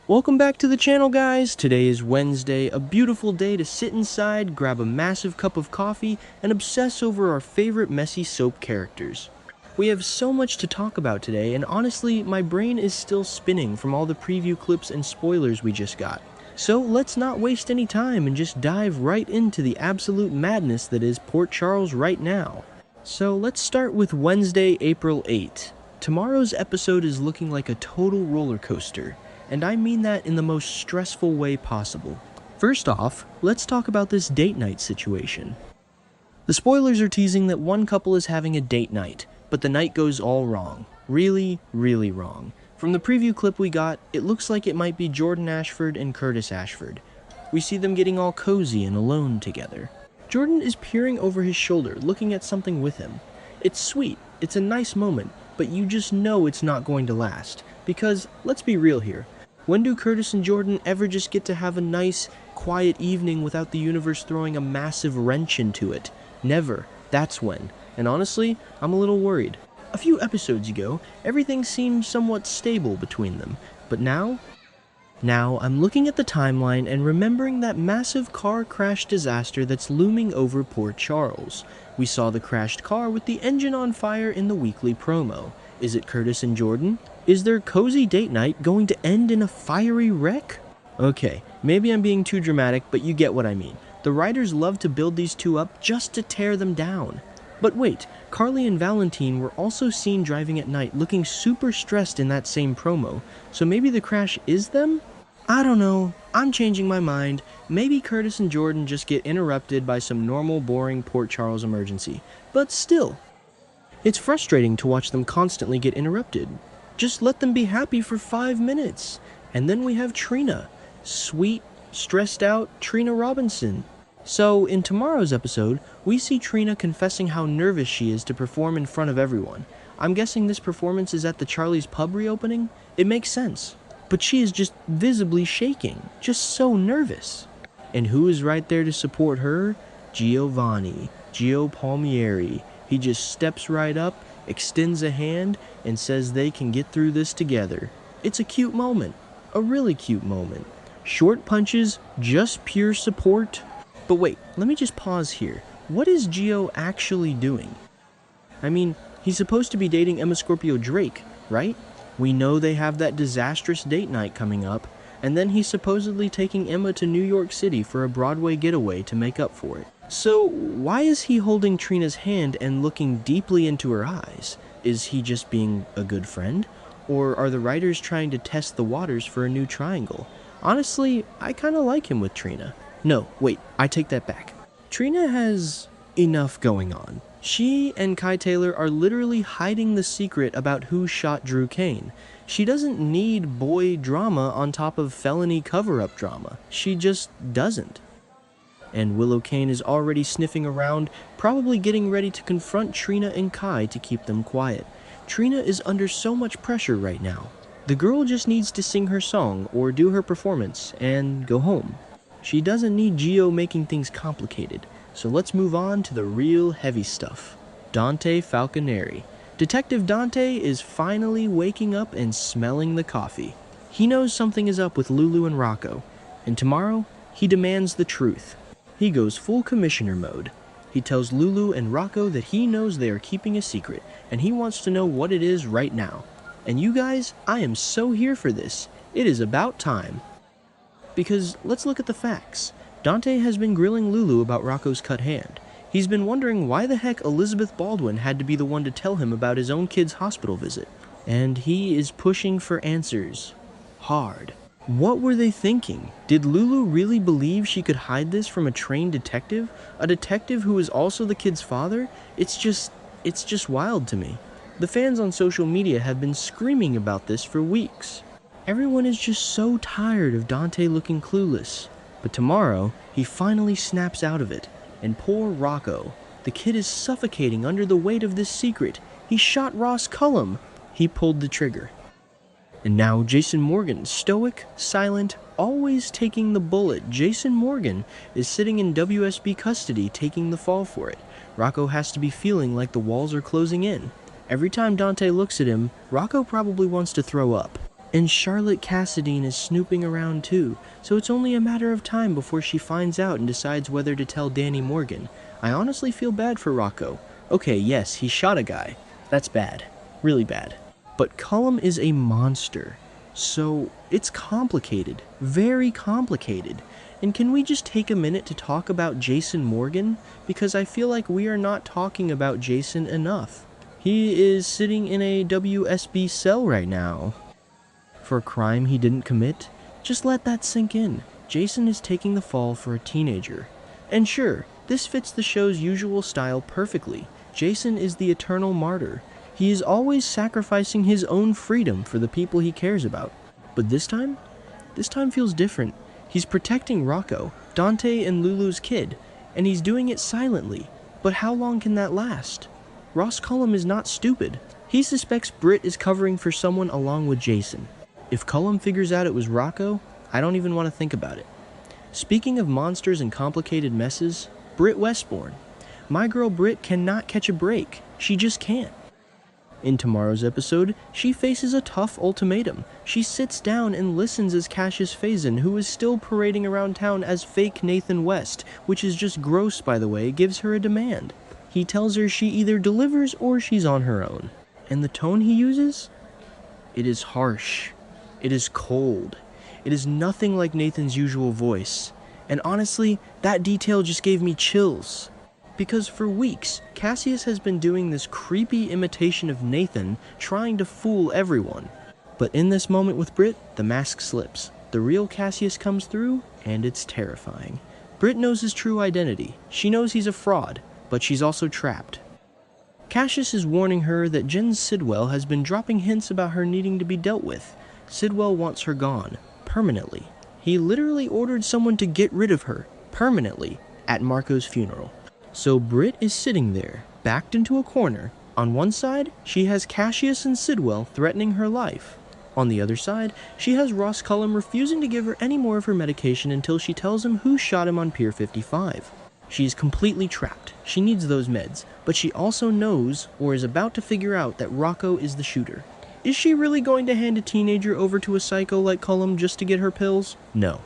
Welcome back to the channel, guys. Today is Wednesday, a beautiful day to sit inside, grab a massive cup of coffee, and obsess over our favorite messy soap characters. We have so much to talk about today, and honestly, my brain is still spinning from all the preview clips and spoilers we just got. So let's not waste any time and just dive right into the absolute madness that is Port Charles right now. So let's start with Wednesday, April 8th. Tomorrow's episode is looking like a total roller coaster. And I mean that in the most stressful way possible. First off, let's talk about this date night situation. The spoilers are teasing that one couple is having a date night, but the night goes all wrong. Really, really wrong. From the preview clip we got, it looks like it might be Jordan Ashford and Curtis Ashford. We see them getting all cozy and alone together. Jordan is peering over his shoulder, looking at something with him. It's sweet, it's a nice moment, but you just know it's not going to last. Because, let's be real here, when do Curtis and Jordan ever just get to have a nice, quiet evening without the universe throwing a massive wrench into it? Never. That's when. And honestly, I'm a little worried. A few episodes ago, everything seemed somewhat stable between them. But now I'm looking at the timeline and remembering that massive car crash disaster that's looming over Port Charles. We saw the crashed car with the engine on fire in the weekly promo. Is it Curtis and Jordan? Is their cozy date night going to end in a fiery wreck? Okay, maybe I'm being too dramatic, but you get what I mean. The writers love to build these two up just to tear them down. But wait, Carly and Valentine were also seen driving at night looking super stressed in that same promo, so maybe the crash is them? I don't know, I'm changing my mind. Maybe Curtis and Jordan just get interrupted by some normal, boring Port Charles emergency. But still, it's frustrating to watch them constantly get interrupted. Just let them be happy for 5 minutes. And then we have Trina. Sweet, stressed out Trina Robinson. So, in tomorrow's episode, we see Trina confessing how nervous she is to perform in front of everyone. I'm guessing this performance is at the Charlie's Pub reopening? It makes sense. But she is just visibly shaking. Just so nervous. And who is right there to support her? Gio Palmieri. He just steps right up, extends a hand, and says they can get through this together. It's a cute moment. A really cute moment. Short punches, just pure support. But wait, let me just pause here. What is Gio actually doing? I mean, he's supposed to be dating Emma Scorpio Drake, right? We know they have that disastrous date night coming up, and then he's supposedly taking Emma to New York City for a Broadway getaway to make up for it. So, why is he holding Trina's hand and looking deeply into her eyes? Is he just being a good friend? Or are the writers trying to test the waters for a new triangle? Honestly, I kinda like him with Trina. No, wait, I take that back. Trina has enough going on. She and Kai Taylor are literally hiding the secret about who shot Drew Kane. She doesn't need boy drama on top of felony cover-up drama. She just doesn't. And Willow Kane is already sniffing around, probably getting ready to confront Trina and Kai to keep them quiet. Trina is under so much pressure right now. The girl just needs to sing her song or do her performance and go home. She doesn't need Gio making things complicated. So let's move on to the real heavy stuff. Dante Falconeri. Detective Dante is finally waking up and smelling the coffee. He knows something is up with Lulu and Rocco, and tomorrow he demands the truth. He goes full commissioner mode. He tells Lulu and Rocco that he knows they are keeping a secret, and he wants to know what it is right now. And you guys, I am so here for this. It is about time. Because let's look at the facts. Dante has been grilling Lulu about Rocco's cut hand. He's been wondering why the heck Elizabeth Baldwin had to be the one to tell him about his own kid's hospital visit. And he is pushing for answers. Hard. What were they thinking? Did Lulu really believe she could hide this from a trained detective? A detective who is also the kid's father? It's just wild to me. The fans on social media have been screaming about this for weeks. Everyone is just so tired of Dante looking clueless. But tomorrow, he finally snaps out of it. And poor Rocco. The kid is suffocating under the weight of this secret. He shot Ross Cullum. He pulled the trigger. And now Jason Morgan, stoic, silent, always taking the bullet. Jason Morgan is sitting in WSB custody taking the fall for it. Rocco has to be feeling like the walls are closing in. Every time Dante looks at him, Rocco probably wants to throw up. And Charlotte Cassadine is snooping around too, so it's only a matter of time before she finds out and decides whether to tell Danny Morgan. I honestly feel bad for Rocco. Okay, yes, he shot a guy. That's bad. Really bad. But Cullum is a monster. So it's complicated. Very complicated. And can we just take a minute to talk about Jason Morgan? Because I feel like we are not talking about Jason enough. He is sitting in a WSB cell right now. For a crime he didn't commit? Just let that sink in. Jason is taking the fall for a teenager. And sure, this fits the show's usual style perfectly. Jason is the eternal martyr. He is always sacrificing his own freedom for the people he cares about. But this time feels different. He's protecting Rocco, Dante and Lulu's kid, and he's doing it silently. But how long can that last? Ross Cullum is not stupid. He suspects Britt is covering for someone along with Jason. If Cullum figures out it was Rocco, I don't even want to think about it. Speaking of monsters and complicated messes, Britt Westbourne. My girl Britt cannot catch a break. She just can't. In tomorrow's episode, she faces a tough ultimatum. She sits down and listens as Cassius Faison, who is still parading around town as fake Nathan West, which is just gross by the way, gives her a demand. He tells her she either delivers or she's on her own. And the tone he uses? It is harsh. It is cold. It is nothing like Nathan's usual voice. And honestly, that detail just gave me chills. Because for weeks, Cassius has been doing this creepy imitation of Nathan, trying to fool everyone. But in this moment with Britt, the mask slips. The real Cassius comes through, and it's terrifying. Britt knows his true identity. She knows he's a fraud, but she's also trapped. Cassius is warning her that Jen Sidwell has been dropping hints about her needing to be dealt with. Sidwell wants her gone, permanently. He literally ordered someone to get rid of her, permanently, at Marco's funeral. So Britt is sitting there, backed into a corner. On one side, she has Cassius and Sidwell threatening her life. On the other side, she has Ross Cullum refusing to give her any more of her medication until she tells him who shot him on Pier 55. She is completely trapped. She needs those meds, but she also knows, or is about to figure out, that Rocco is the shooter. Is she really going to hand a teenager over to a psycho like Cullum just to get her pills? No.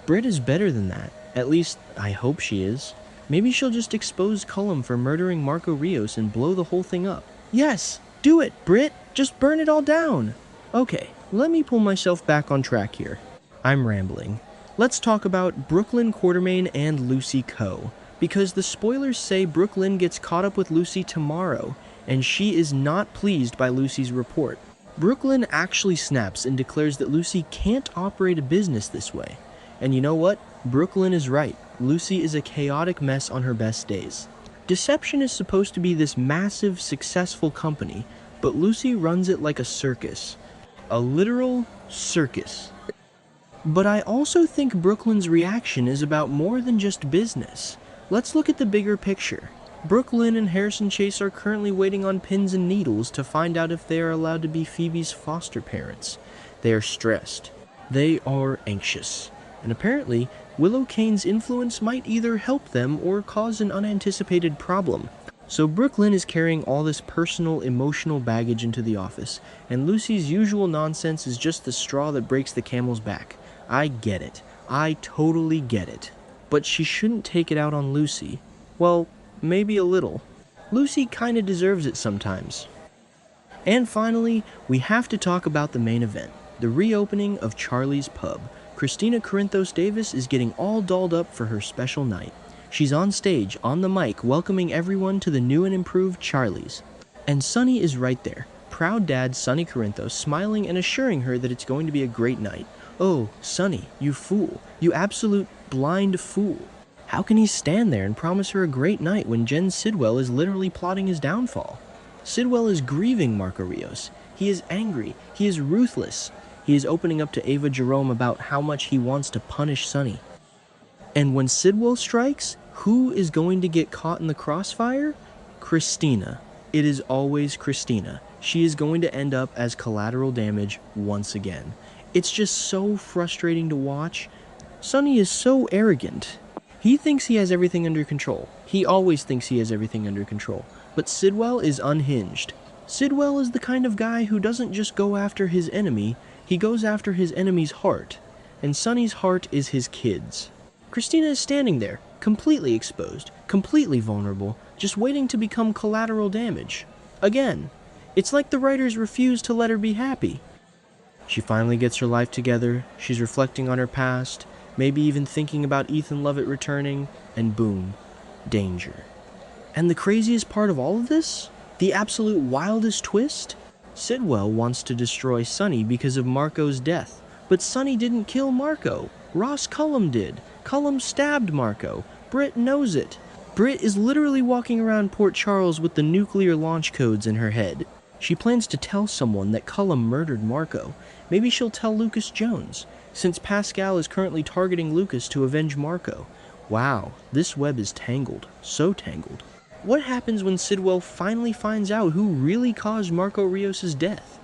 Britt is better than that. At least, I hope she is. Maybe she'll just expose Cullum for murdering Marco Rios and blow the whole thing up. Yes! Do it, Britt! Just burn it all down! Okay, let me pull myself back on track here. I'm rambling. Let's talk about Brooklyn Quartermain and Lucy Coe. Because the spoilers say Brooklyn gets caught up with Lucy tomorrow, and she is not pleased by Lucy's report. Brooklyn actually snaps and declares that Lucy can't operate a business this way. And you know what? Brooklyn is right. Lucy is a chaotic mess on her best days. Deception is supposed to be this massive, successful company, but Lucy runs it like a circus. A literal circus. But I also think Brooklyn's reaction is about more than just business. Let's look at the bigger picture. Brooklyn and Harrison Chase are currently waiting on pins and needles to find out if they are allowed to be Phoebe's foster parents. They are stressed. They are anxious. And apparently, Willow Kane's influence might either help them or cause an unanticipated problem. So Brooklyn is carrying all this personal, emotional baggage into the office, and Lucy's usual nonsense is just the straw that breaks the camel's back. I get it. I totally get it. But she shouldn't take it out on Lucy. Well, maybe a little. Lucy kinda deserves it sometimes. And finally, we have to talk about the main event, the reopening of Charlie's Pub. Christina Corinthos Davis is getting all dolled up for her special night. She's on stage, on the mic, welcoming everyone to the new and improved Charlie's. And Sonny is right there, proud dad Sonny Corinthos, smiling and assuring her that it's going to be a great night. Oh, Sonny, you fool. You absolute blind fool. How can he stand there and promise her a great night when Jen Sidwell is literally plotting his downfall? Sidwell is grieving Marco Rios. He is angry. He is ruthless. He is opening up to Ava Jerome about how much he wants to punish Sonny. And when Sidwell strikes, who is going to get caught in the crossfire? Christina. It is always Christina. She is going to end up as collateral damage once again. It's just so frustrating to watch. Sonny is so arrogant. He thinks he has everything under control. He always thinks he has everything under control. But Sidwell is unhinged. Sidwell is the kind of guy who doesn't just go after his enemy, He goes after his enemy's heart, and Sonny's heart is his kids. Christina is standing there, completely exposed, completely vulnerable, just waiting to become collateral damage. Again, it's like the writers refuse to let her be happy. She finally gets her life together, she's reflecting on her past, maybe even thinking about Ethan Lovett returning, and boom, danger. And the craziest part of all of this? The absolute wildest twist? Sidwell wants to destroy Sonny because of Marco's death, but Sonny didn't kill Marco. Ross Cullum did. Cullum stabbed Marco. Britt knows it. Britt is literally walking around Port Charles with the nuclear launch codes in her head. She plans to tell someone that Cullum murdered Marco. Maybe she'll tell Lucas Jones, since Pascal is currently targeting Lucas to avenge Marco. Wow, this web is tangled. So tangled. What happens when Sidwell finally finds out who really caused Marco Rios' death?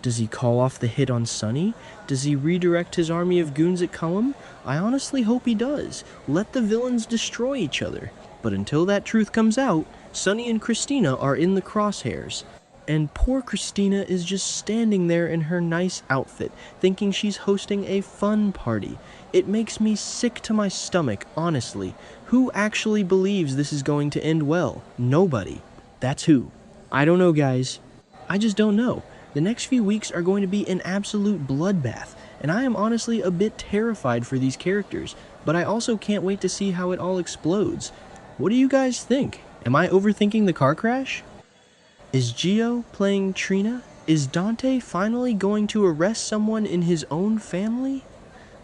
Does he call off the hit on Sonny? Does he redirect his army of goons at Cullum? I honestly hope he does. Let the villains destroy each other. But until that truth comes out, Sonny and Christina are in the crosshairs. And poor Christina is just standing there in her nice outfit, thinking she's hosting a fun party. It makes me sick to my stomach, honestly. Who actually believes this is going to end well? Nobody. That's who. I don't know, guys. I just don't know. The next few weeks are going to be an absolute bloodbath, and I am honestly a bit terrified for these characters, but I also can't wait to see how it all explodes. What do you guys think? Am I overthinking the car crash? Is Gio playing Trina? Is Dante finally going to arrest someone in his own family?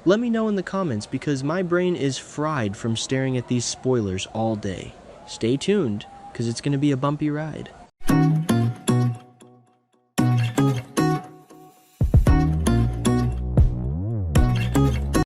Let me know in the comments because my brain is fried from staring at these spoilers all day. Stay tuned, because it's going to be a bumpy ride.